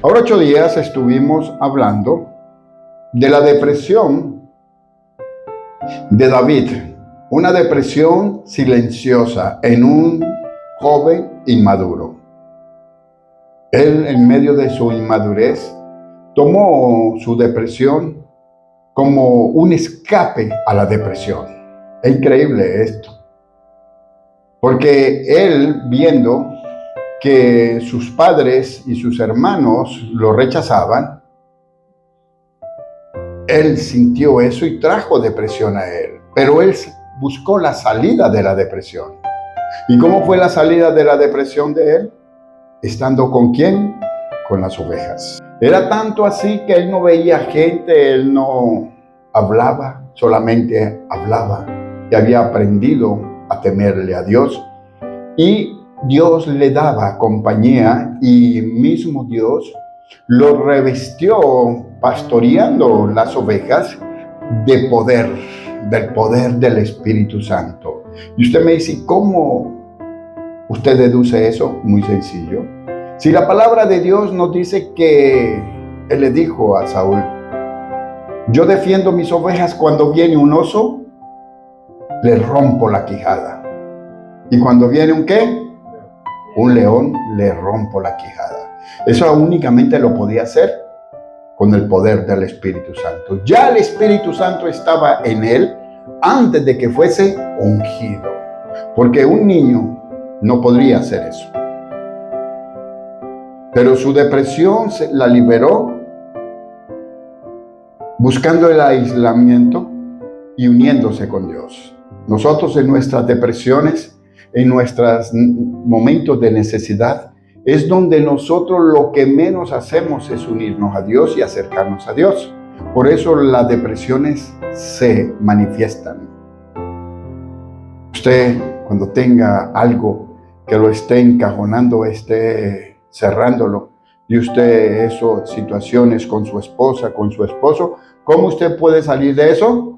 Ahora 8 días estuvimos hablando de la depresión de David, una depresión silenciosa en un joven inmaduro. Él, en medio de su inmadurez, tomó su depresión como un escape a la depresión. Es increíble esto, porque él, viendo que sus padres y sus hermanos lo rechazaban, él sintió eso y trajo depresión a él. Pero él buscó la salida de la depresión. ¿Y cómo fue la salida de la depresión de él? ¿Estando con quién? Con las ovejas. Era tanto así que él no veía gente, él no hablaba, solamente hablaba. Y había aprendido a temerle a Dios. Y Dios le daba compañía y mismo Dios lo revestió pastoreando las ovejas de poder, del poder del Espíritu Santo. Y usted me dice, ¿cómo usted deduce eso? Muy sencillo. Si la palabra de Dios nos dice que él le dijo a Saúl, yo defiendo mis ovejas, cuando viene un oso, le rompo la quijada. Y cuando viene un ¿qué? Un león, le rompo la quijada. Eso únicamente lo podía hacer con el poder del Espíritu Santo. Ya el Espíritu Santo estaba en él antes de que fuese ungido. Porque un niño no podría hacer eso. Pero su depresión la liberó buscando el aislamiento y uniéndose con Dios. Nosotros en nuestras depresiones, en nuestros momentos de necesidad, es donde nosotros lo que menos hacemos es unirnos a Dios y acercarnos a Dios. Por eso las depresiones se manifiestan. Usted, cuando tenga algo que lo esté encajonando, esté cerrándolo, y usted eso, situaciones con su esposa, con su esposo, ¿cómo usted puede salir de eso?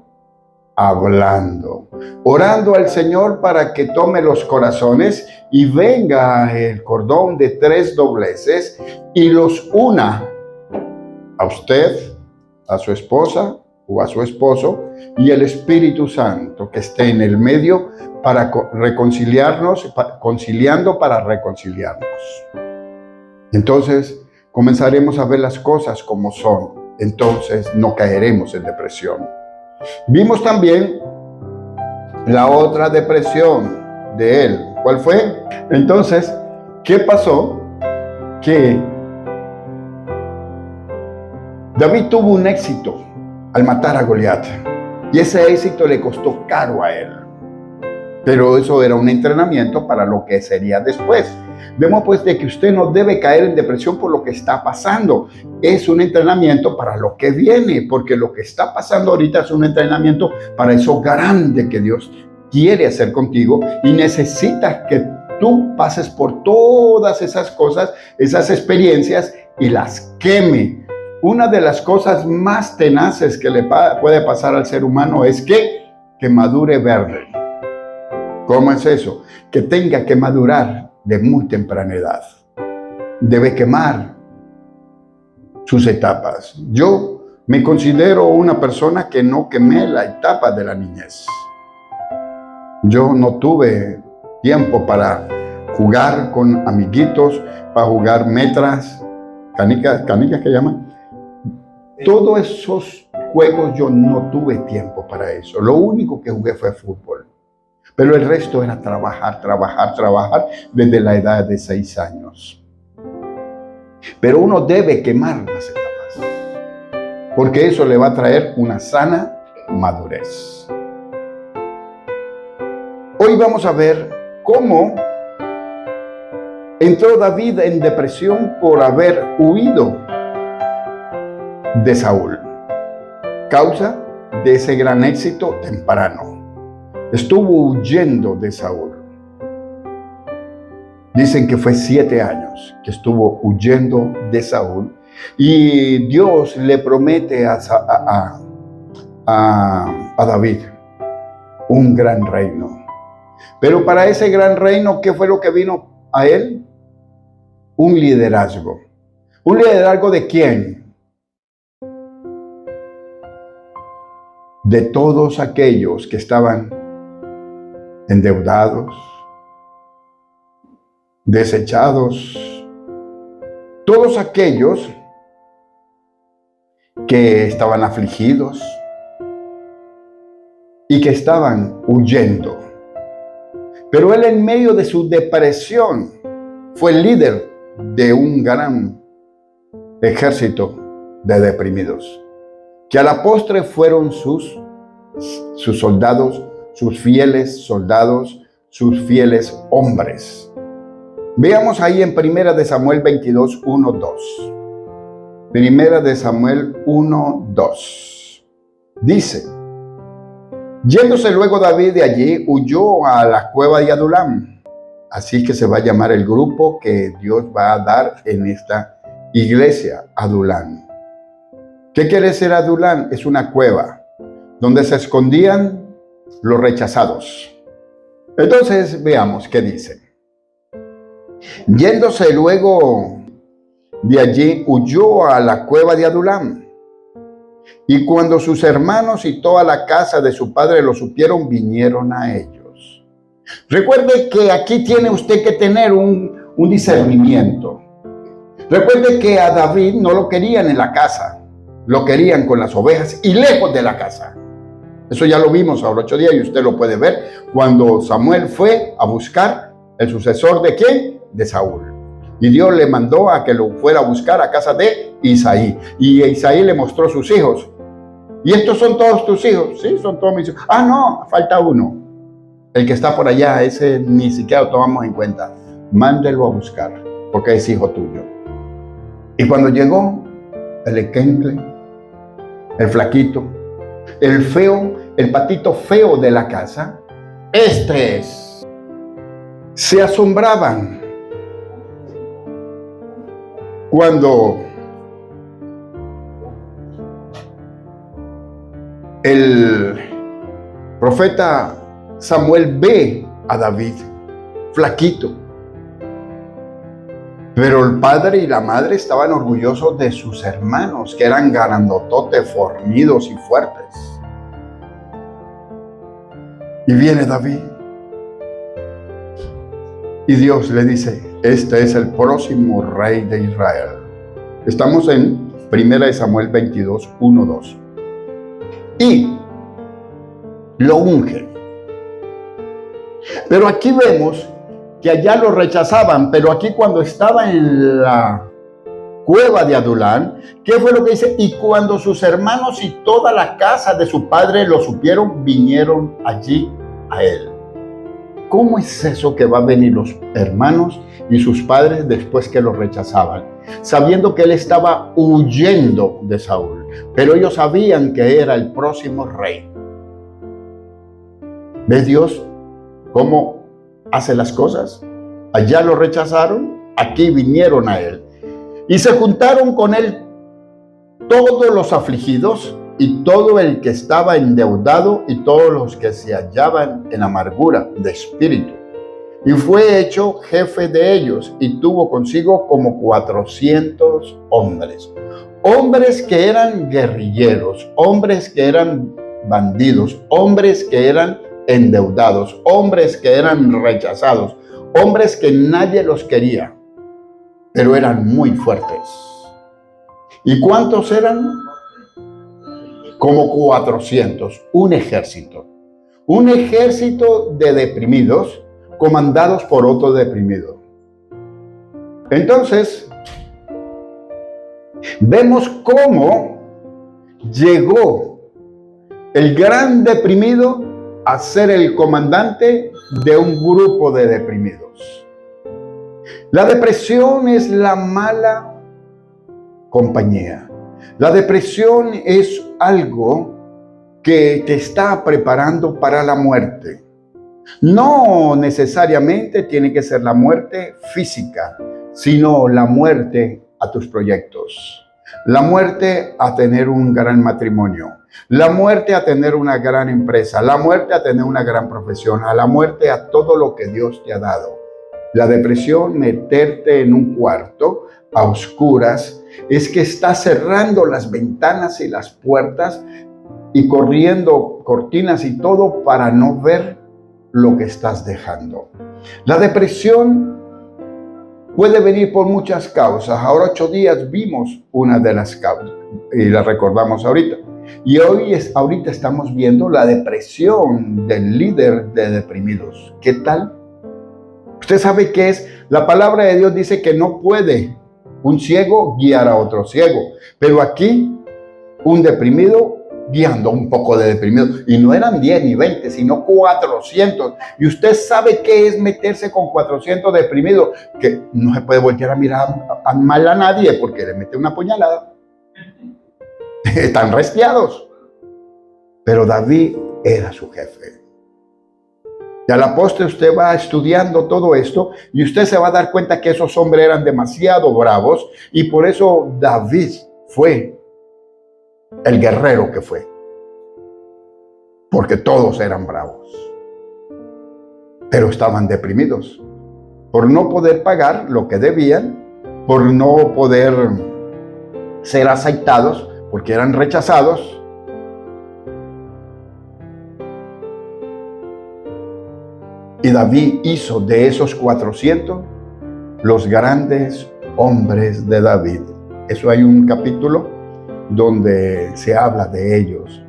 Hablando, orando al Señor para que tome los corazones y venga el cordón de 3 dobleces y los una a usted, a su esposa o a su esposo, y el Espíritu Santo que esté en el medio para reconciliarnos, conciliando para reconciliarnos. Entonces comenzaremos a ver las cosas como son. Entonces no caeremos en depresión. Vimos también la otra depresión de él. ¿Cuál fue? Entonces, ¿qué pasó? Que David tuvo un éxito al matar a Goliat. Y ese éxito le costó caro a él. Pero eso era un entrenamiento para lo que sería después. Vemos pues de que usted no debe caer en depresión por lo que está pasando. Es un entrenamiento para lo que viene, porque lo que está pasando ahorita es un entrenamiento para eso grande que Dios quiere hacer contigo y necesita que tú pases por todas esas cosas, esas experiencias y las queme. Una de las cosas más tenaces que le puede pasar al ser humano es que madure verde. ¿Cómo es eso? Que tenga que madurar de muy temprana edad. Debe quemar sus etapas. Yo me considero una persona que no quemé la etapa de la niñez. Yo no tuve tiempo para jugar con amiguitos, para jugar metras, canicas que llaman. Todos esos juegos yo no tuve tiempo para eso. Lo único que jugué fue fútbol. Pero el resto era trabajar desde la edad de 6 años. Pero uno debe quemar las etapas, porque eso le va a traer una sana madurez. Hoy vamos a ver cómo entró David en depresión por haber huido de Saúl. Causa de ese gran éxito temprano. Estuvo huyendo de Saúl. Dicen que fue 7 años que estuvo huyendo de Saúl. Y Dios le promete a David un gran reino. Pero para ese gran reino, ¿qué fue lo que vino a él? Un liderazgo. ¿Un liderazgo de quién? De todos aquellos que estaban endeudados, desechados, todos aquellos que estaban afligidos y que estaban huyendo. Pero él, en medio de su depresión, fue el líder de un gran ejército de deprimidos, que a la postre fueron sus soldados, sus fieles soldados, sus fieles hombres. Veamos ahí en 1 de Samuel 22, 1, 2. 1 de Samuel 1, 2. Dice: yéndose luego David de allí, huyó a la cueva de Adulam. Así que se va a llamar el grupo que Dios va a dar en esta iglesia, Adulam. ¿Qué quiere decir Adulam? Es una cueva donde se escondían los rechazados. Entonces veamos qué dice. Yéndose luego de allí, huyó a la cueva de Adulam. Y cuando sus hermanos y toda la casa de su padre lo supieron, vinieron a ellos. Recuerde que aquí tiene usted que tener un discernimiento. Recuerde que a David no lo querían en la casa, lo querían con las ovejas y lejos de la casa. Eso ya lo vimos ahora 8 días y usted lo puede ver cuando Samuel fue a buscar el sucesor de ¿quién? De Saúl. Y Dios le mandó a que lo fuera a buscar a casa de Isaí. Y Isaí le mostró sus hijos. ¿Y estos son todos tus hijos? Sí, son todos mis hijos. Ah, no, falta uno. El que está por allá, ese ni siquiera lo tomamos en cuenta. Mándelo a buscar, porque es hijo tuyo. Y cuando llegó, el equencle, el flaquito, el feo, el patito feo de la casa, se asombraban cuando el profeta Samuel ve a David flaquito. Pero el padre y la madre estaban orgullosos de sus hermanos, que eran grandototes, fornidos y fuertes. Y viene David. Y Dios le dice: este es el próximo rey de Israel. Estamos en 1 Samuel 22, 1, 2. Y lo ungen. Pero aquí vemos que allá lo rechazaban, pero aquí cuando estaba en la cueva de Adulam, ¿qué fue lo que dice? Y cuando sus hermanos y toda la casa de su padre lo supieron, vinieron allí a él. ¿Cómo es eso que va a venir los hermanos y sus padres después que lo rechazaban? Sabiendo que él estaba huyendo de Saúl, pero ellos sabían que era el próximo rey. ¿Ves Dios cómo hace las cosas? Allá lo rechazaron, aquí vinieron a él. Y se juntaron con él todos los afligidos y todo el que estaba endeudado y todos los que se hallaban en amargura de espíritu. Y fue hecho jefe de ellos y tuvo consigo como 400 hombres. Hombres que eran guerrilleros, hombres que eran bandidos, hombres que eran endeudados, hombres que eran rechazados, hombres que nadie los quería, pero eran muy fuertes. ¿Y cuántos eran? Como 400, un ejército de deprimidos comandados por otro deprimido. Entonces, vemos cómo llegó el gran deprimido a ser el comandante de un grupo de deprimidos. La depresión es la mala compañía. La depresión es algo que te está preparando para la muerte. No necesariamente tiene que ser la muerte física, sino la muerte a tus proyectos. La muerte a tener un gran matrimonio. La muerte a tener una gran empresa. La muerte a tener una gran profesión. A la muerte a todo lo que Dios te ha dado. La depresión, meterte en un cuarto a oscuras, es que estás cerrando las ventanas y las puertas y corriendo cortinas y todo para no ver lo que estás dejando. La depresión puede venir por muchas causas. Ahora 8 días vimos una de las causas y la recordamos ahorita. Y ahorita estamos viendo la depresión del líder de deprimidos. ¿Qué tal? Usted sabe qué es. La palabra de Dios dice que no puede un ciego guiar a otro ciego. Pero aquí, un deprimido guiando un poco de deprimido. Y no eran 10 ni 20, sino 400. Y usted sabe qué es meterse con 400 deprimidos. Que no se puede voltear a mirar mal a nadie porque le mete una puñalada. Están resfriados. Pero David era su jefe. Y a la postre usted va estudiando todo esto y usted se va a dar cuenta que esos hombres eran demasiado bravos y por eso David fue el guerrero que fue. Porque todos eran bravos. Pero estaban deprimidos por no poder pagar lo que debían, por no poder ser aceptados, porque eran rechazados. Y David hizo de esos 400 los grandes hombres de David. Eso hay un capítulo donde se habla de ellos.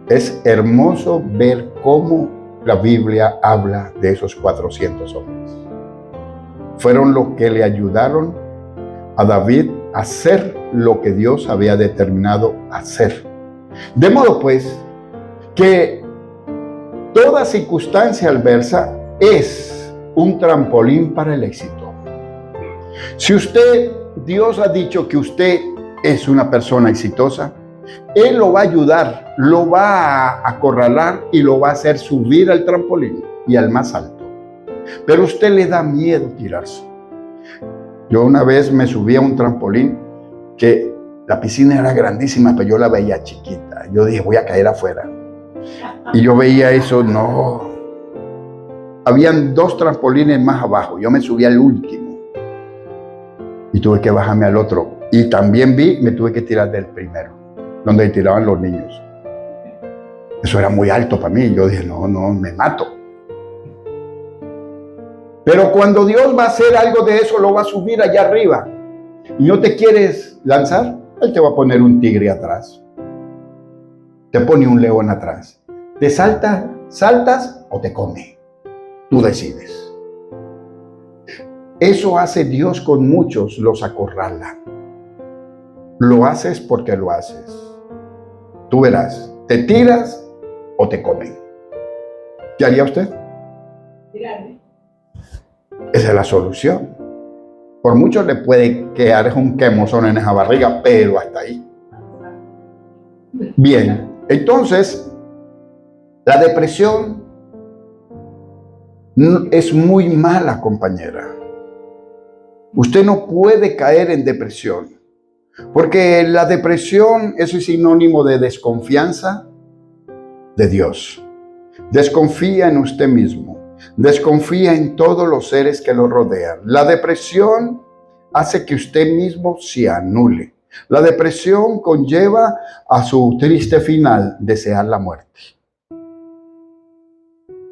Es hermoso ver cómo la Biblia habla de esos 400 hombres. Fueron los que le ayudaron a David a hacer lo que Dios había determinado hacer. De modo pues que toda circunstancia adversa es un trampolín para el éxito. Si Dios ha dicho que usted es una persona exitosa, Él lo va a ayudar, lo va a acorralar y lo va a hacer subir al trampolín y al más alto. Pero a usted le da miedo tirarse. Yo una vez me subí a un trampolín que la piscina era grandísima, pero yo la veía chiquita. Yo dije, voy a caer afuera. Y yo veía eso, no. Habían 2 trampolines más abajo. Yo me subí al último. Y tuve que bajarme al otro. Y también me tuve que tirar del primero, donde tiraban los niños. Eso era muy alto para mí. Yo dije, no, me mato. Pero cuando Dios va a hacer algo de eso, lo va a subir allá arriba. Y no te quieres lanzar, Él te va a poner un tigre atrás. Te pone un león atrás. ¿Te saltas o te come? Tú decides. Eso hace Dios con muchos, los acorrala. Lo haces porque lo haces. Tú verás, ¿te tiras o te comen? ¿Qué haría usted? Tirarme. Esa es la solución. Por mucho le puede quedar un quemozón en esa barriga, pero hasta ahí. Bien, entonces, la depresión es muy mala, compañera. Usted no puede caer en depresión, porque la depresión es sinónimo de desconfianza de Dios. Desconfía en usted mismo, desconfía en todos los seres que lo rodean. La depresión hace que usted mismo se anule. La depresión conlleva a su triste final desear la muerte.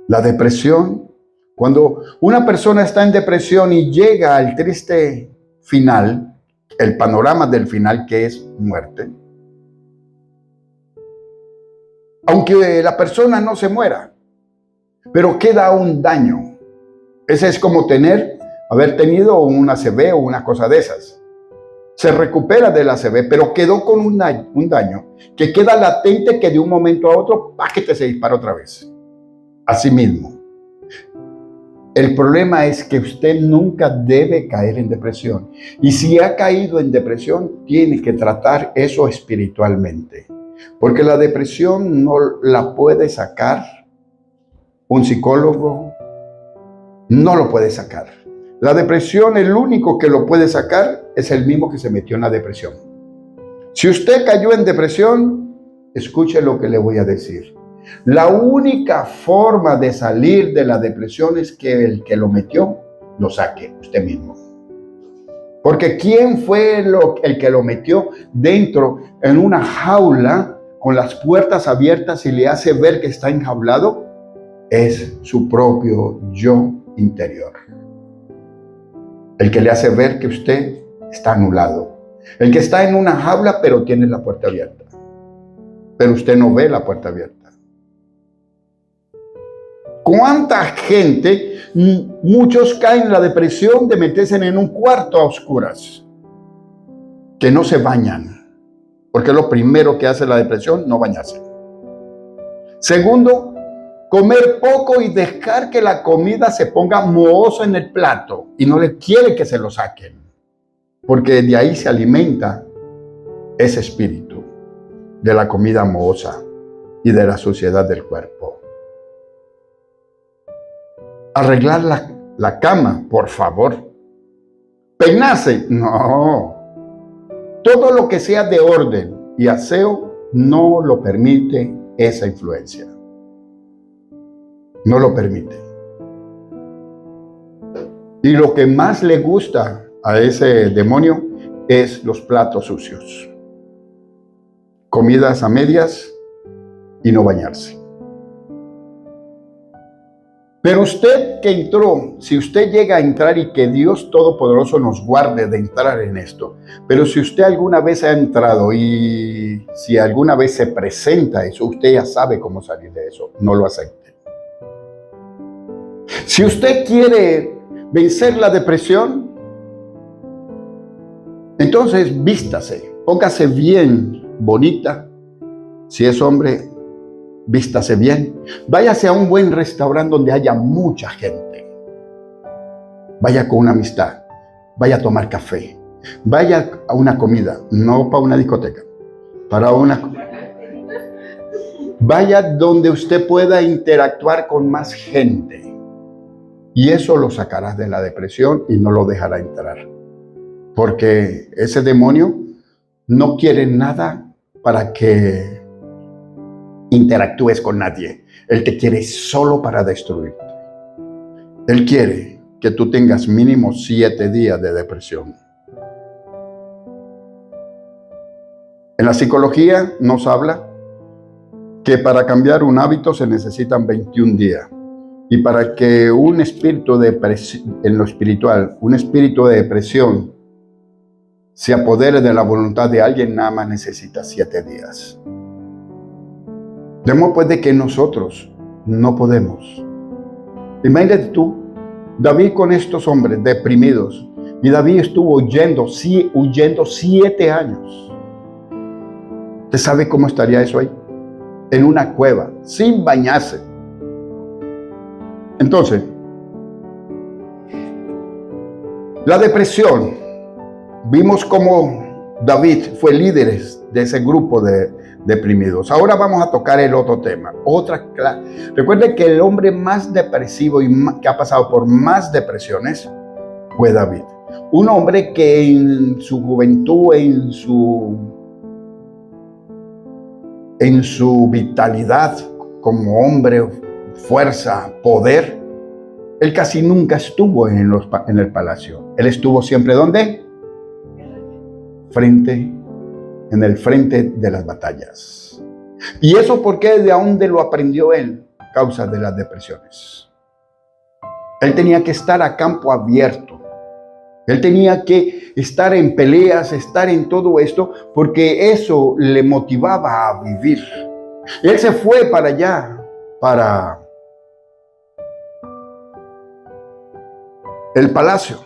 La depresión, cuando una persona está en depresión y llega al triste final, el panorama del final que es muerte, aunque la persona no se muera, pero queda un daño. Ese es como haber tenido un ACV o una cosa de esas. Se recupera del ACV, pero quedó con un daño que queda latente, que de un momento a otro, ¡paquete!, se dispara otra vez. Así mismo. El problema es que usted nunca debe caer en depresión. Y si ha caído en depresión, tiene que tratar eso espiritualmente. Porque la depresión no la puede sacar un psicólogo, no lo puede sacar. La depresión, el único que lo puede sacar es el mismo que se metió en la depresión. Si usted cayó en depresión, escuche lo que le voy a decir. La única forma de salir de la depresión es que el que lo metió lo saque usted mismo. Porque ¿quién fue el que lo metió dentro en una jaula con las puertas abiertas y le hace ver que está enjaulado? Es su propio yo interior. El que le hace ver que usted está anulado. El que está en una jaula pero tiene la puerta abierta. Pero usted no ve la puerta abierta. ¿Cuánta gente, muchos caen en la depresión de meterse en un cuarto a oscuras? Que no se bañan. Porque lo primero que hace la depresión, no bañarse. Segundo, comer poco y dejar que la comida se ponga mohosa en el plato y no le quiere que se lo saquen. Porque de ahí se alimenta ese espíritu de la comida mohosa y de la suciedad del cuerpo. Arreglar la cama, por favor. Peinarse, no. Todo lo que sea de orden y aseo no lo permite esa influencia. No lo permite. Y lo que más le gusta a ese demonio es los platos sucios. Comidas a medias y no bañarse. Pero usted que entró, si usted llega a entrar y que Dios Todopoderoso nos guarde de entrar en esto, pero si usted alguna vez ha entrado y si alguna vez se presenta eso, usted ya sabe cómo salir de eso, no lo acepte. Si usted quiere vencer la depresión, entonces vístase, póngase bien bonita. Si es hombre, vístase bien. Váyase a un buen restaurante donde haya mucha gente. Vaya con una amistad. Vaya a tomar café. Vaya a una comida, no para una discoteca, para una. Vaya donde usted pueda interactuar con más gente. Y eso lo sacará de la depresión y no lo dejará entrar. Porque ese demonio no quiere nada para que interactúes con nadie. Él te quiere solo para destruirte. Él quiere que tú tengas mínimo 7 días de depresión. En la psicología nos habla que para cambiar un hábito se necesitan 21 días. Y para que un espíritu de depresión, en lo espiritual, un espíritu de depresión se apodere de la voluntad de alguien, nada más necesita 7 días. De modo pues de que nosotros no podemos. Imagínate tú, David con estos hombres deprimidos, y David estuvo huyendo 7 años. ¿Usted sabe cómo estaría eso ahí? En una cueva, sin bañarse. Entonces, la depresión, vimos cómo David fue líder de ese grupo de deprimidos. Ahora vamos a tocar el otro tema. Recuerden que el hombre más depresivo y que ha pasado por más depresiones fue David. Un hombre que en su juventud, en su vitalidad como hombre, fuerza, poder, él casi nunca estuvo en el palacio. Él estuvo siempre ¿dónde? En el frente de las batallas. ¿Y eso por qué? ¿De dónde lo aprendió él? Causa de las depresiones. Él tenía que estar a campo abierto. Él tenía que estar en peleas, estar en todo esto, porque eso le motivaba a vivir. Él se fue para allá, para el palacio,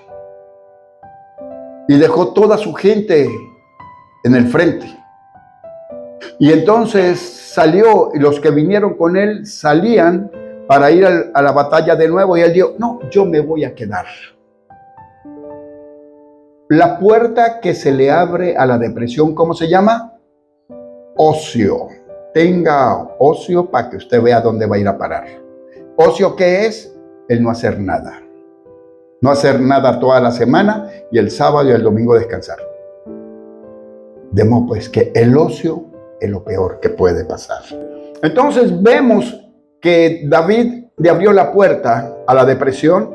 y dejó toda su gente en el frente. Y entonces salió, y los que vinieron con él salían para ir a la batalla de nuevo, y él dijo, no, yo me voy a quedar. La puerta que se le abre a la depresión, ¿cómo se llama? Ocio. Tenga ocio para que usted vea dónde va a ir a parar. ¿Ocio qué es? El no hacer nada. No hacer nada toda la semana y el sábado y el domingo descansar. De modo pues que el ocio es lo peor que puede pasar. Entonces vemos que David le abrió la puerta a la depresión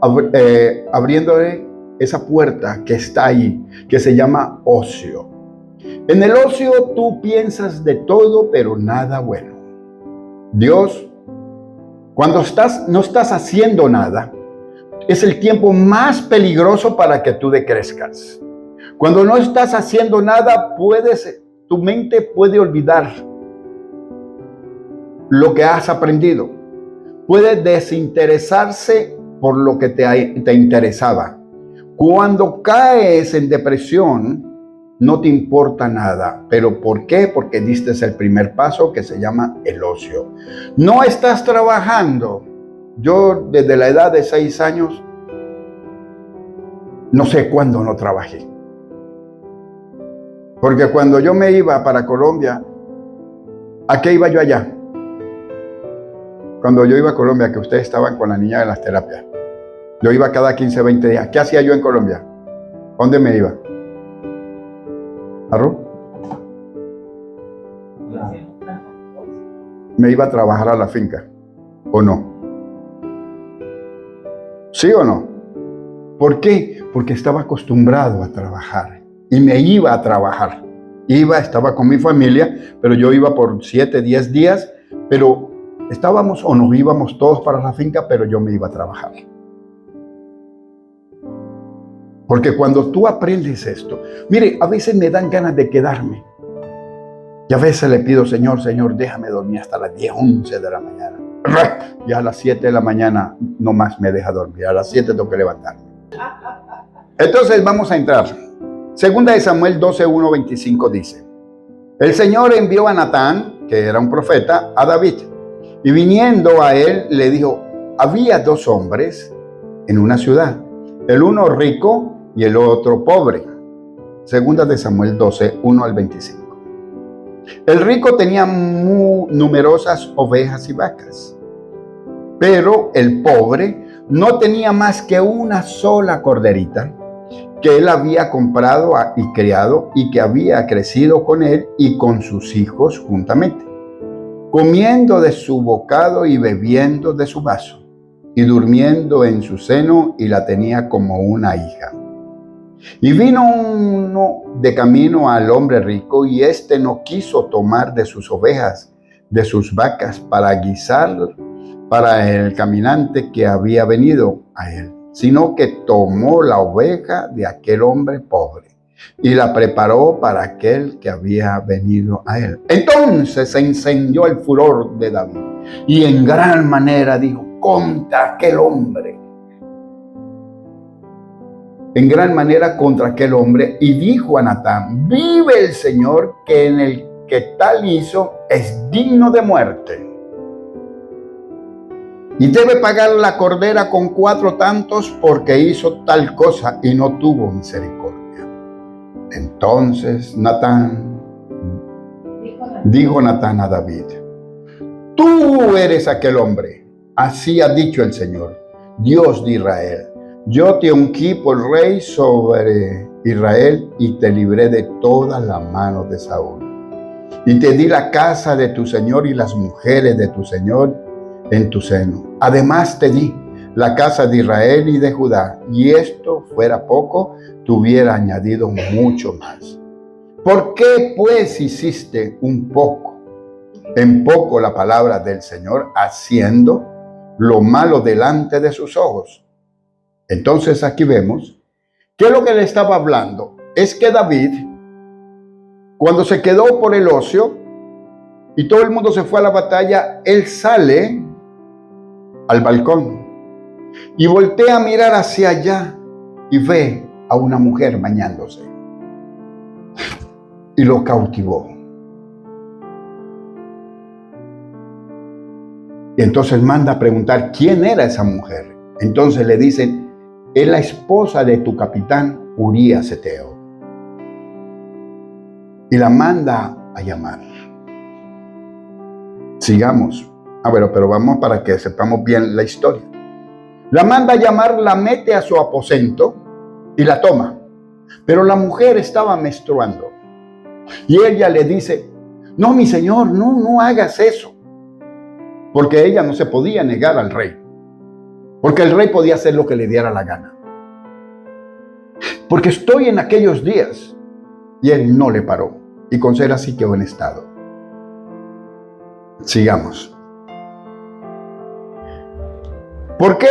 abriéndole esa puerta que está ahí, que se llama ocio. En el ocio tú piensas de todo, pero nada bueno. Dios, cuando no estás haciendo nada, es el tiempo más peligroso para que tú decrezcas. Cuando no estás haciendo nada, tu mente puede olvidar lo que has aprendido. Puede desinteresarse por lo que te interesaba. Cuando caes en depresión, no te importa nada. ¿Pero por qué? Porque diste el primer paso que se llama el ocio. No estás trabajando. Yo desde la edad de 6 años, no sé cuándo no trabajé. Porque cuando yo me iba para Colombia, ¿a qué iba yo allá? Cuando yo iba a Colombia, que ustedes estaban con la niña de las terapias. Yo iba cada 15, 20 días. ¿Qué hacía yo en Colombia? ¿A dónde me iba? ¿Arro? Me iba a trabajar a la finca, ¿o no? ¿Sí o no? ¿Por qué? Porque estaba acostumbrado a trabajar y me iba a trabajar. Estaba con mi familia, pero yo iba por 7, 10 días, pero estábamos o nos íbamos todos para la finca, pero yo me iba a trabajar. Porque cuando tú aprendes esto, mire, a veces me dan ganas de quedarme. Y a veces le pido, Señor, déjame dormir hasta las 10, 11 de la mañana. Ya a las 7 de la mañana no más me deja dormir. A las 7 tengo que levantarme. Entonces vamos a entrar. Segunda de Samuel 12, 1, 25 dice: el Señor envió a Natán, que era un profeta, a David. Y viniendo a él, le dijo: había 2 hombres en una ciudad, el uno rico y el otro pobre. Segunda de Samuel 12, 1 al 25. El rico tenía muy numerosas ovejas y vacas, pero el pobre no tenía más que una sola corderita que él había comprado y criado y que había crecido con él y con sus hijos juntamente, comiendo de su bocado y bebiendo de su vaso, y durmiendo en su seno, y la tenía como una hija. Y vino uno de camino al hombre rico, y éste no quiso tomar de sus ovejas, de sus vacas, para guisar para el caminante que había venido a él, sino que tomó la oveja de aquel hombre pobre y la preparó para aquel que había venido a él. Entonces se encendió el furor de David y en gran manera dijo contra aquel hombre. En gran manera contra aquel hombre, y dijo a Natán: vive el Señor, que en el que tal hizo es digno de muerte. Y debe pagar la cordera con 4 tantos, porque hizo tal cosa y no tuvo misericordia. Entonces dijo Natán a David: tú eres aquel hombre. Así ha dicho el Señor, Dios de Israel: yo te ungí por rey sobre Israel y te libré de toda la mano de Saúl. Y te di la casa de tu Señor y las mujeres de tu Señor en tu seno. Además te di la casa de Israel y de Judá, y esto fuera poco, te hubiera añadido mucho más. ¿Por qué pues hiciste en poco la palabra del Señor, haciendo lo malo delante de sus ojos? Entonces aquí vemos que lo que le estaba hablando es que David, cuando se quedó por el ocio y todo el mundo se fue a la batalla, él sale al balcón y voltea a mirar hacia allá y ve a una mujer bañándose y lo cautivó. Y entonces manda a preguntar quién era esa mujer. Entonces le dicen: es la esposa de tu capitán Urías Eteo. Y la manda a llamar. Sigamos. Pero vamos para que sepamos bien la historia. La manda a llamar, la mete a su aposento y la toma. Pero la mujer estaba menstruando. Y ella le dice: no, mi señor, no hagas eso. Porque ella no se podía negar al rey. Porque el rey podía hacer lo que le diera la gana. Porque estoy en aquellos días. Y él no le paró. Y con ser así quedó en estado. Sigamos. ¿Por qué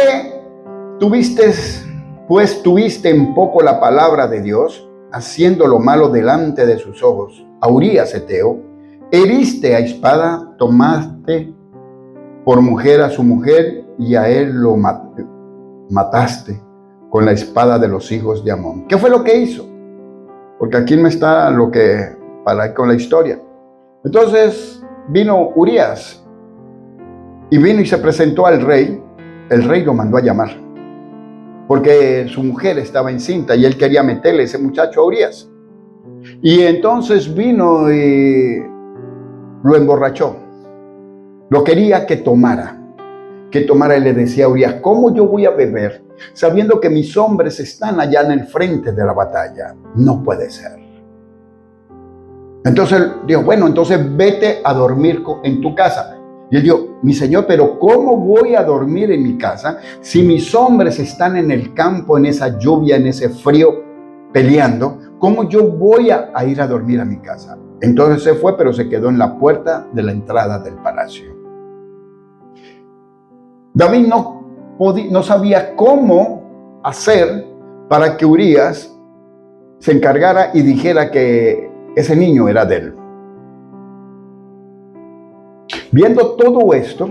tuviste en poco la palabra de Dios, haciendo lo malo delante de sus ojos, a Urías Heteo? Heriste a espada, tomaste por mujer a su mujer, y a él lo mataste con la espada de los hijos de Amón. ¿Qué fue lo que hizo? Porque aquí no está lo que para con la historia. Entonces vino Urías y vino y se presentó al rey. El rey lo mandó a llamar porque su mujer estaba encinta y él quería meterle ese muchacho a Urías. Y entonces vino y lo emborrachó. Lo quería que tomara y le decía a Urías: ¿cómo yo voy a beber sabiendo que mis hombres están allá en el frente de la batalla? No puede ser. Entonces dijo: bueno, entonces vete a dormir en tu casa. Y él dijo: mi señor, pero ¿cómo voy a dormir en mi casa si mis hombres están en el campo, en esa lluvia, en ese frío, peleando? ¿Cómo yo voy a ir a dormir a mi casa? Entonces se fue, pero se quedó en la puerta de la entrada del palacio. David no sabía cómo hacer para que Urías se encargara y dijera que ese niño era de él. Viendo todo esto,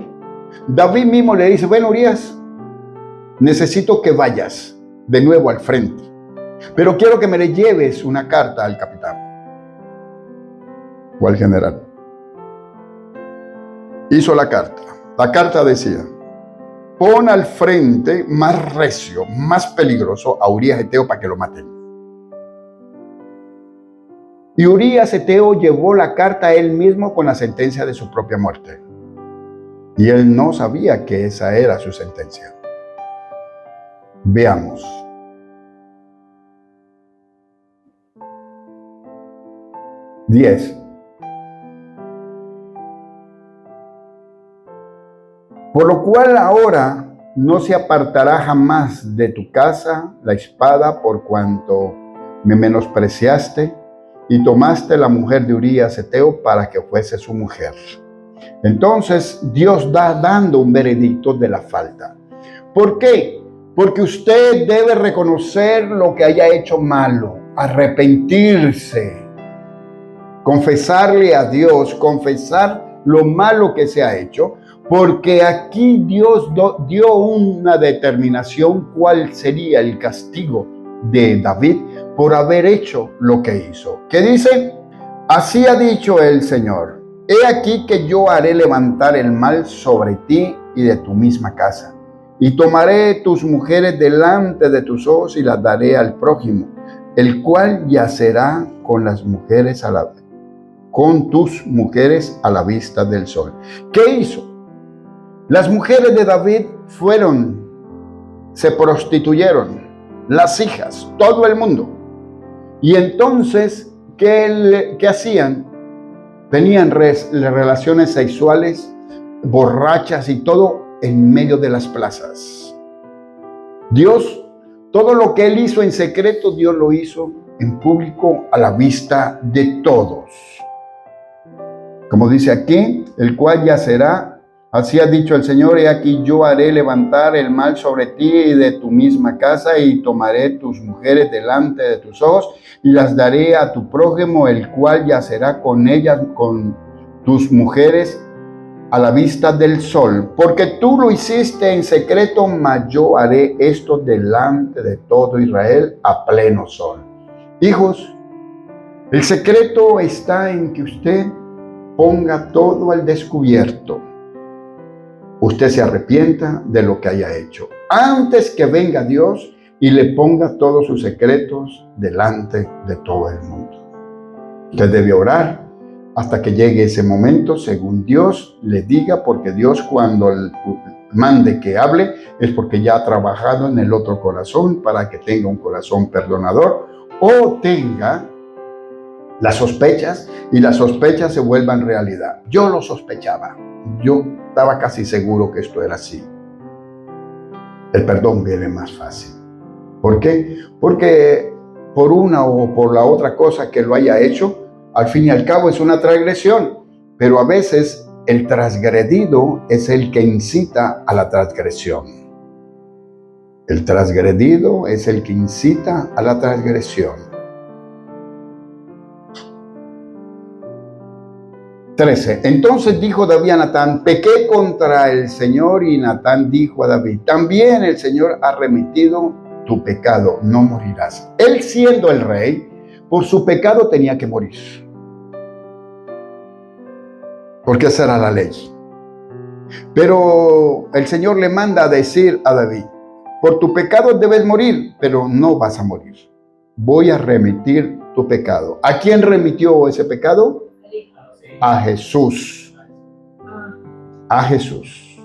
David mismo le dice: bueno, Urías, necesito que vayas de nuevo al frente, pero quiero que me le lleves una carta al capitán o al general. Hizo la carta. La carta decía: pon al frente más recio, más peligroso a Urías Heteo para que lo maten. Y Urías Heteo llevó la carta a él mismo con la sentencia de su propia muerte. Y él no sabía que esa era su sentencia. Veamos. Diez. Por lo cual ahora no se apartará jamás de tu casa la espada, por cuanto me menospreciaste y tomaste la mujer de Urías Heteo para que fuese su mujer. Entonces Dios dando un veredicto de la falta. ¿Por qué? Porque usted debe reconocer lo que haya hecho malo, arrepentirse, confesarle a Dios, confesar lo malo que se ha hecho, porque aquí Dios dio una determinación cuál sería el castigo de David por haber hecho lo que hizo. ¿Qué dice? Así ha dicho el Señor: he aquí que yo haré levantar el mal sobre ti y de tu misma casa, y tomaré tus mujeres delante de tus ojos y las daré al prójimo, el cual yacerá con tus mujeres a la vista del sol. ¿Qué hizo? Las mujeres de David se prostituyeron, las hijas, todo el mundo. Y entonces, ¿qué hacían? Tenían relaciones sexuales, borrachas y todo en medio de las plazas. Dios, todo lo que él hizo en secreto, Dios lo hizo en público a la vista de todos. Como dice aquí, el cual yacerá. Así ha dicho el Señor: he aquí yo haré levantar el mal sobre ti y de tu misma casa, y tomaré tus mujeres delante de tus ojos y las daré a tu prójimo, el cual yacerá con ellas, con tus mujeres a la vista del sol. Porque tú lo hiciste en secreto, mas yo haré esto delante de todo Israel a pleno sol. Hijos, el secreto está en que usted ponga todo al descubierto. Usted se arrepienta de lo que haya hecho antes que venga Dios y le ponga todos sus secretos delante de todo el mundo. Usted debe orar hasta que llegue ese momento según Dios le diga, porque Dios, cuando mande que hable, es porque ya ha trabajado en el otro corazón para que tenga un corazón perdonador o tenga las sospechas y las sospechas se vuelvan realidad. Yo lo sospechaba. Yo estaba casi seguro que esto era así. el perdón viene más fácil. ¿Por qué? Porque por una o por la otra cosa que lo haya hecho, al fin y al cabo es una transgresión, pero a veces el transgredido es el que incita a la transgresión. El transgredido es el que incita a la transgresión. 13. Entonces dijo David a Natán: pequé contra el Señor. Y Natán dijo a David: también el Señor ha remitido tu pecado, no morirás. Él, siendo el rey, por su pecado tenía que morir, porque esa era la ley. Pero el Señor le manda a decir a David: por tu pecado debes morir, pero no vas a morir. Voy a remitir tu pecado. ¿A quién remitió ese pecado? A Jesús. A Jesús.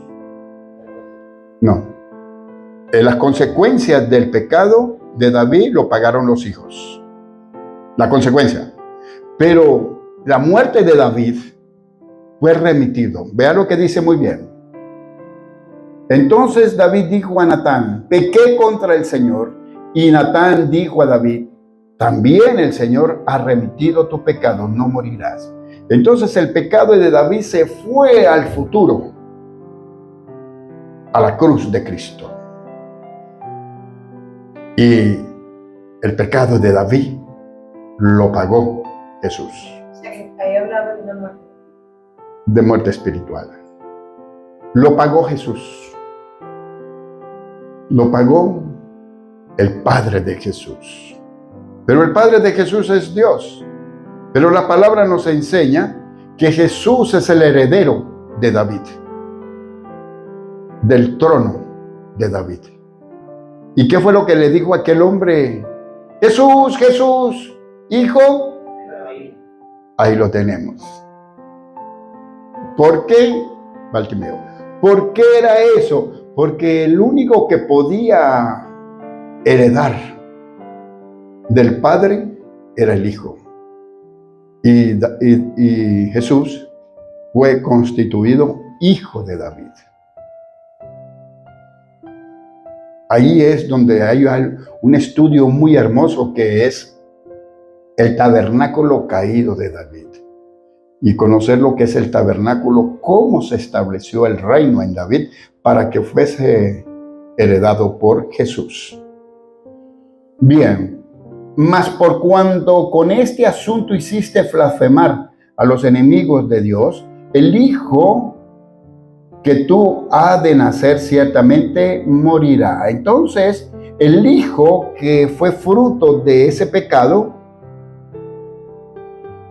No. Las consecuencias del pecado de David lo pagaron los hijos. La consecuencia. Pero la muerte de David fue remitido. Vea lo que dice muy bien. Entonces David dijo a Natán: pequé contra el Señor. Y Natán dijo a David: también el Señor ha remitido tu pecado, no morirás. Entonces el pecado de David se fue al futuro, a la cruz de Cristo. Y el pecado de David lo pagó Jesús. Ahí hablaba de una muerte. De muerte espiritual. Lo pagó Jesús. Lo pagó el Padre de Jesús. Pero el Padre de Jesús es Dios. Pero la palabra nos enseña que Jesús es el heredero de David, del trono de David. ¿Y qué fue lo que le dijo aquel hombre? Jesús, Jesús, hijo. Ahí lo tenemos. ¿Por qué, Bartimeo? ¿Por qué era eso? Porque el único que podía heredar del Padre era el Hijo. Y Jesús fue constituido hijo de David. Ahí es donde hay un estudio muy hermoso que es el tabernáculo caído de David. Y conocer lo que es el tabernáculo, cómo se estableció el reino en David para que fuese heredado por Jesús. Bien. Mas por cuanto con este asunto hiciste blasfemar a los enemigos de Dios, el hijo que tú has de nacer ciertamente morirá. Entonces, el hijo que fue fruto de ese pecado,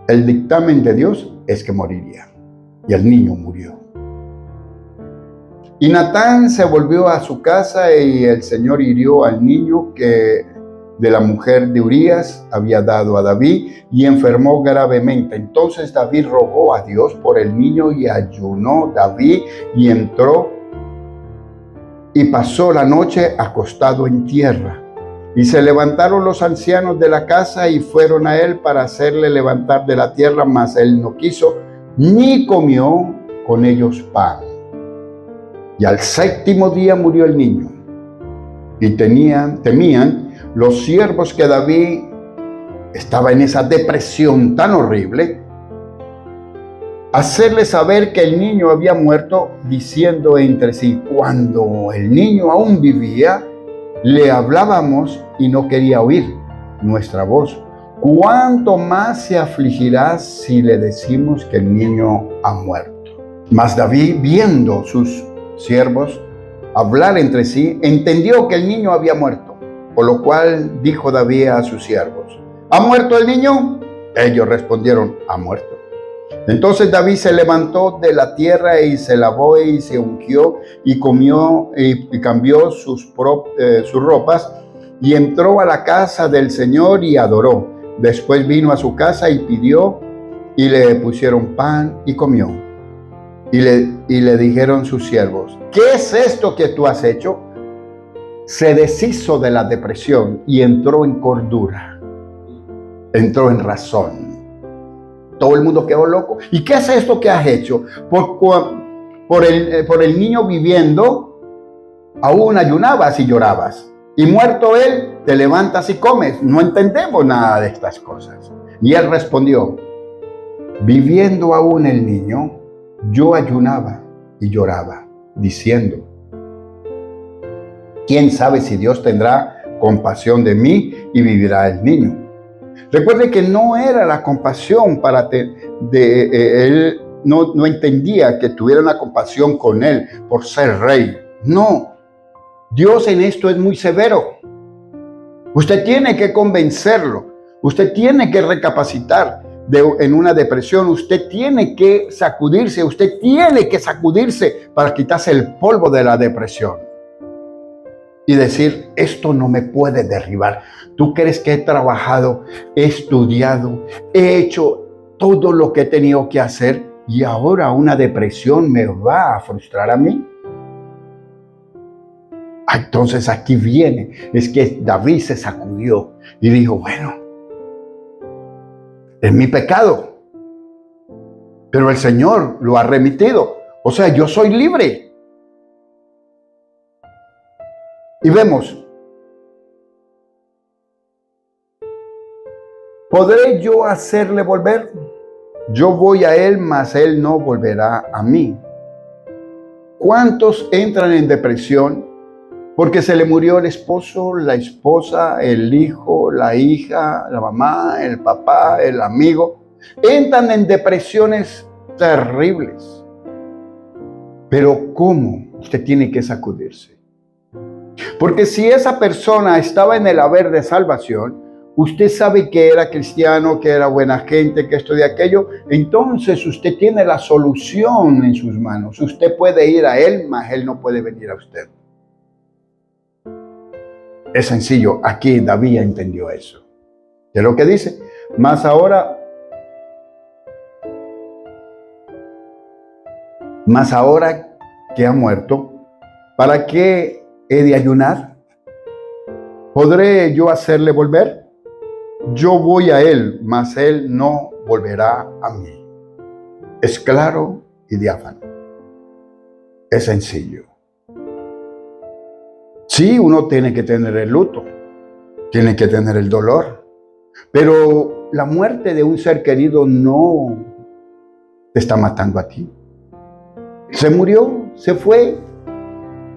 el dictamen de Dios es que moriría. Y el niño murió. Y Natán se volvió a su casa y el Señor hirió al niño que de la mujer de Urías había dado a David y enfermó gravemente. Entonces David rogó a Dios por el niño y ayunó David y entró y pasó la noche acostado en tierra. Y se levantaron los ancianos de la casa y fueron a él para hacerle levantar de la tierra, mas él no quiso ni comió con ellos pan. Y al séptimo día murió el niño. Y temían los siervos que David estaba en esa depresión tan horrible, hacerle saber que el niño había muerto, diciendo entre sí: cuando el niño aún vivía, le hablábamos y no quería oír nuestra voz. ¿Cuánto más se afligirá si le decimos que el niño ha muerto? Mas David, viendo sus siervos hablar entre sí, entendió que el niño había muerto. Por lo cual dijo David a sus siervos: ¿ha muerto el niño? Ellos respondieron: ha muerto. Entonces David se levantó de la tierra y se lavó y se ungió y comió y cambió sus ropas y entró a la casa del Señor y adoró. Después vino a su casa y pidió y le pusieron pan y comió. Y le dijeron sus siervos: ¿qué es esto que tú has hecho? Se deshizo de la depresión y entró en cordura, entró en razón. Todo el mundo quedó loco. ¿Y qué es esto que has hecho? Por el niño viviendo, aún ayunabas y llorabas. Y muerto él, te levantas y comes. No entendemos nada de estas cosas. Y él respondió, viviendo aún el niño, yo ayunaba y lloraba, diciendo, ¿quién sabe si Dios tendrá compasión de mí y vivirá el niño? Recuerde que no era la compasión él no entendía que tuviera una compasión con él por ser rey. No, Dios en esto es muy severo. Usted tiene que convencerlo. Usted tiene que recapacitar en una depresión. Usted tiene que sacudirse. Usted tiene que sacudirse para quitarse el polvo de la depresión. Y decir, esto no me puede derribar. ¿Tú crees que he trabajado, he estudiado, he hecho todo lo que he tenido que hacer y ahora una depresión me va a frustrar a mí? Entonces aquí viene, es que David se sacudió y dijo, bueno, es mi pecado, pero el Señor lo ha remitido. O sea, yo soy libre. Y vemos, ¿podré yo hacerle volver? Yo voy a él, mas él no volverá a mí. ¿Cuántos entran en depresión porque se le murió el esposo, la esposa, el hijo, la hija, la mamá, el papá, el amigo? Entran en depresiones terribles. Pero ¿cómo? Usted tiene que sacudirse. Porque si esa persona estaba en el haber de salvación, usted sabe que era cristiano, que era buena gente, que esto y aquello, entonces usted tiene la solución en sus manos. Usted puede ir a él, mas él no puede venir a usted. Es sencillo, aquí David entendió eso. ¿Qué es lo que dice? Mas ahora que ha muerto, ¿para qué he de ayunar? ¿Podré yo hacerle volver? Yo voy a él, mas él no volverá a mí. Es claro y diáfano. Es sencillo. Sí, uno tiene que tener el luto, tiene que tener el dolor, pero la muerte de un ser querido no te está matando a ti. Se murió, se fue.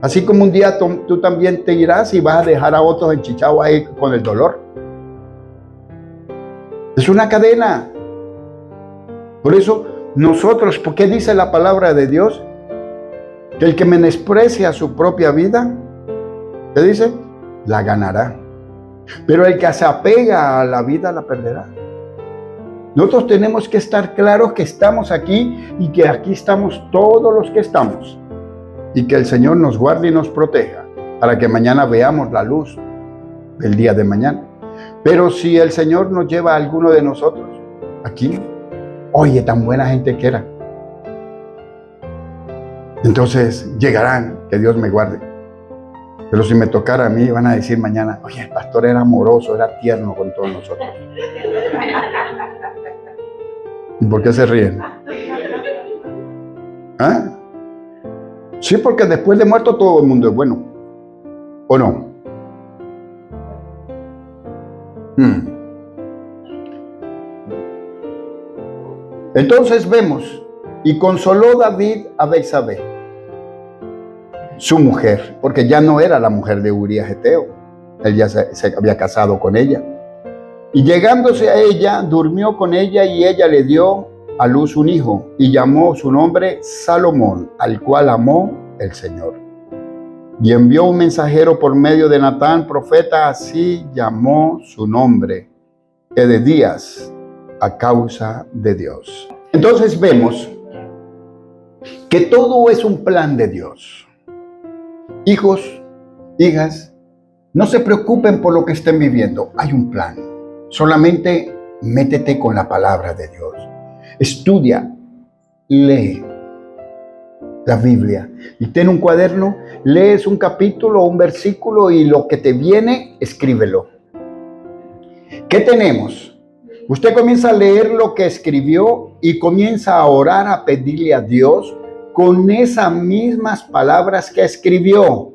Así como un día tú también te irás y vas a dejar a otros enchichados ahí con el dolor. Es una cadena. Por eso nosotros, ¿por qué dice la palabra de Dios? Que el que menosprecia su propia vida, ¿qué dice? La ganará. Pero el que se apega a la vida la perderá. Nosotros tenemos que estar claros que estamos aquí y que aquí estamos todos los que estamos. Y que el Señor nos guarde y nos proteja para que mañana veamos la luz del día de mañana. Pero si el Señor nos lleva a alguno de nosotros aquí, oye, tan buena gente que era. Entonces llegarán, que Dios me guarde. Pero si me tocara a mí, van a decir mañana, oye, el pastor era amoroso, era tierno con todos nosotros. ¿Y por qué se ríen? ¿Ah? Sí, porque después de muerto todo el mundo es bueno. ¿O no? Entonces vemos, y consoló David a Betsabé, su mujer, porque ya no era la mujer de Urías Eteo. Él ya se había casado con ella. Y llegándose a ella, durmió con ella y ella le dio a luz un hijo y llamó su nombre Salomón, al cual amó el Señor. Y envió un mensajero por medio de Natán, profeta, así llamó su nombre, Ededías, a causa de Dios. Entonces vemos que todo es un plan de Dios. Hijos, hijas, no se preocupen por lo que estén viviendo, hay un plan. Solamente métete con la palabra de Dios. Estudia, lee la Biblia y ten un cuaderno, lees un capítulo o un versículo y lo que te viene, escríbelo. ¿Qué tenemos? Usted comienza a leer lo que escribió y comienza a orar, a pedirle a Dios con esas mismas palabras que escribió.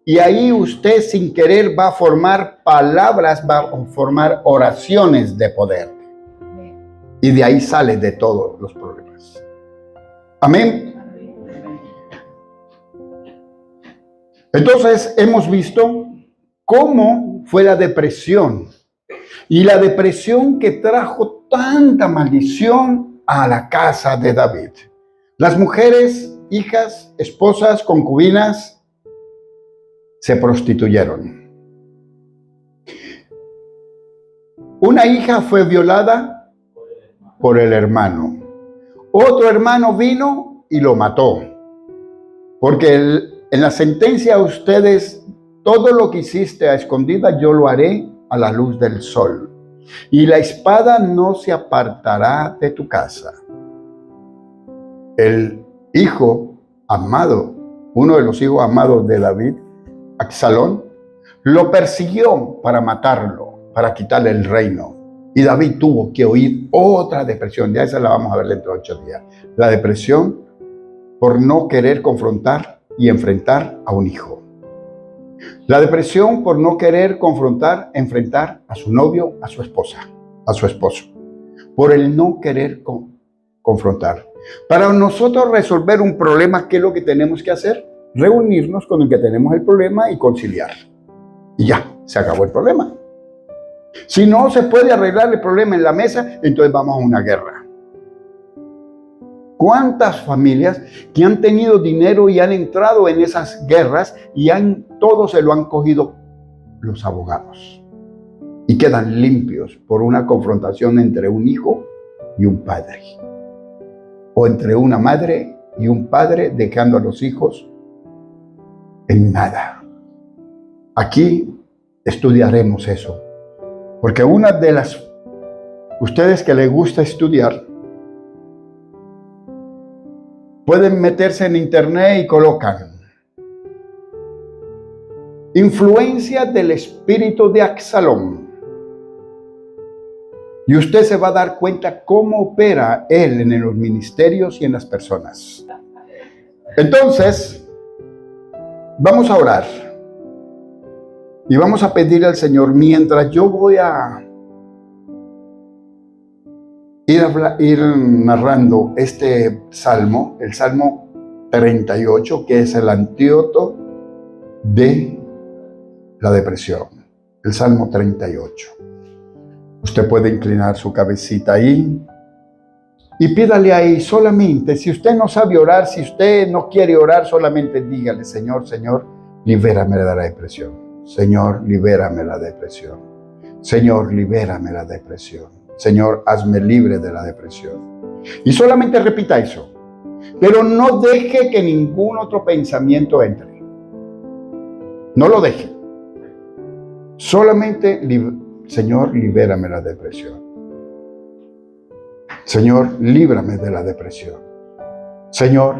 y ahí usted sin querer va a formar palabras, va a formar oraciones de poder. Y de ahí sale de todos los problemas. Amén. Entonces hemos visto cómo fue la depresión. Y la depresión que trajo tanta maldición a la casa de David. Las mujeres, hijas, esposas, concubinas, se prostituyeron. Una hija fue violada por el hermano. Otro hermano vino y lo mató. Porque en la sentencia ustedes, todo lo que hiciste a escondidas, yo lo haré a la luz del sol. Y la espada no se apartará de tu casa. El hijo amado, uno de los hijos amados de David, Absalón, lo persiguió para matarlo, para quitarle el reino. Y David tuvo que oír otra depresión. Ya esa la vamos a ver dentro de 8 días. La depresión por no querer confrontar y enfrentar a un hijo. La depresión por no querer confrontar, enfrentar a su novio, a su esposa, a su esposo. Por el no querer confrontar. Para nosotros resolver un problema, ¿qué es lo que tenemos que hacer? Reunirnos con el que tenemos el problema y conciliar. Y ya, se acabó el problema. Si no se puede arreglar el problema en la mesa, entonces vamos a una guerra. ¿Cuántas familias que han tenido dinero y han entrado en esas guerras y todos se lo han cogido los abogados? Y quedan limpios por una confrontación entre un hijo y un padre. O entre una madre y un padre dejando a los hijos en nada. Aquí estudiaremos eso. Porque una de las, ustedes que les gusta estudiar, pueden meterse en internet y colocan influencia del espíritu de Absalón. Y usted se va a dar cuenta cómo opera él en los ministerios y en las personas. Entonces, vamos a orar. Y vamos a pedirle al Señor, mientras yo voy a ir narrando este salmo, el Salmo 38, que es el antídoto de la depresión. El Salmo 38. Usted puede inclinar su cabecita ahí y pídale ahí solamente. Si usted no sabe orar, si usted no quiere orar, solamente dígale, Señor, Señor, libérame de la depresión. Señor, libérame de la depresión. Señor, libérame de la depresión. Señor, hazme libre de la depresión. Y solamente repita eso. Pero no deje que ningún otro pensamiento entre. No lo deje. Solamente, Señor, libérame de la depresión. Señor, líbrame de la depresión. Señor,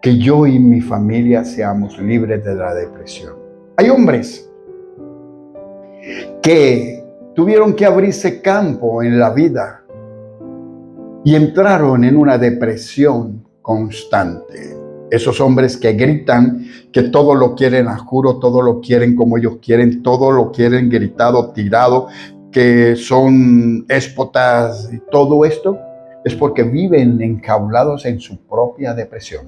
que yo y mi familia seamos libres de la depresión. Hay hombres que tuvieron que abrirse campo en la vida y entraron en una depresión constante. Esos hombres que gritan, que todo lo quieren a juro, todo lo quieren como ellos quieren, todo lo quieren gritado, tirado, que son déspotas y todo esto, es porque viven enjaulados en su propia depresión.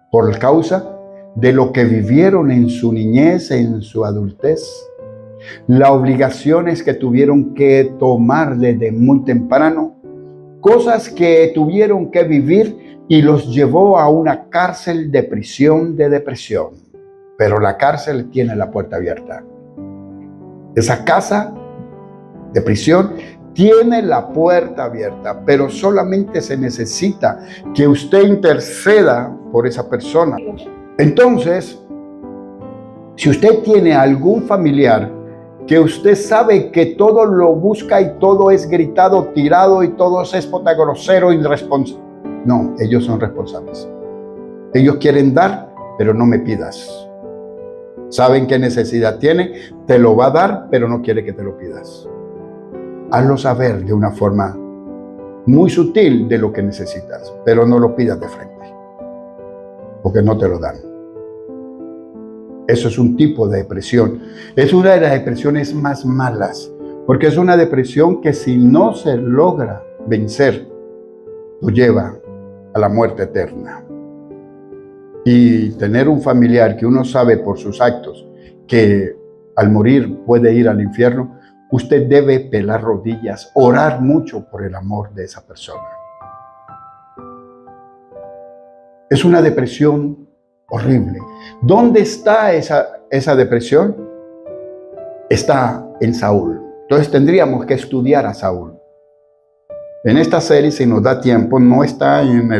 Por causa de lo que vivieron en su niñez, en su adultez, las obligaciones que tuvieron que tomar desde muy temprano, cosas que tuvieron que vivir y los llevó a una cárcel de prisión de depresión. Pero la cárcel tiene la puerta abierta. Esa casa de prisión tiene la puerta abierta, pero solamente se necesita que usted interceda por esa persona. Entonces, si usted tiene algún familiar que usted sabe que todo lo busca y todo es gritado, tirado y todo es déspota, grosero, irresponsable. No, ellos son responsables. Ellos quieren dar, pero no me pidas. Saben qué necesidad tiene, te lo va a dar, pero no quiere que te lo pidas. Hazlo saber de una forma muy sutil de lo que necesitas, pero no lo pidas de frente, porque no te lo dan. Eso es un tipo de depresión. Es una de las depresiones más malas, porque es una depresión que si no se logra vencer, lo lleva a la muerte eterna. Y tener un familiar que uno sabe por sus actos que al morir puede ir al infierno, usted debe pelar rodillas, orar mucho por el amor de esa persona. Es una depresión horrible. ¿Dónde está esa depresión? Está en Saúl. Entonces tendríamos que estudiar a Saúl. En esta serie, si nos da tiempo, no está en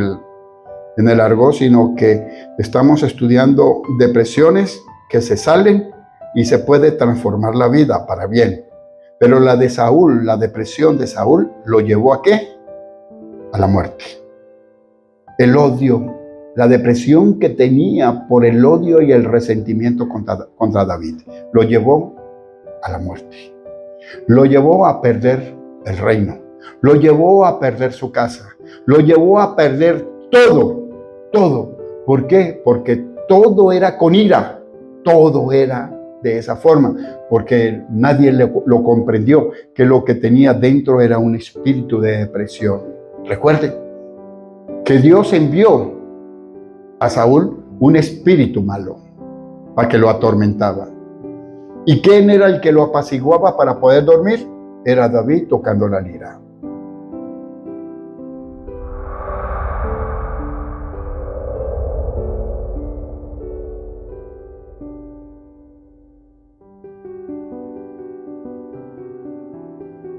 el argot, sino que estamos estudiando depresiones que se salen y se puede transformar la vida para bien. Pero la de Saúl, la depresión de Saúl, ¿lo llevó a qué? A la muerte. El odio, la depresión que tenía por el odio y el resentimiento contra David, lo llevó a la muerte. Lo llevó a perder el reino. Lo llevó a perder su casa. Lo llevó a perder todo. Todo. ¿Por qué? Porque todo era con ira. Todo era de esa forma. Porque nadie lo comprendió, que lo que tenía dentro era un espíritu de depresión. Recuerden que Dios envió a Saúl un espíritu malo para que lo atormentaba. ¿Y quién era el que lo apaciguaba para poder dormir? Era David tocando la lira.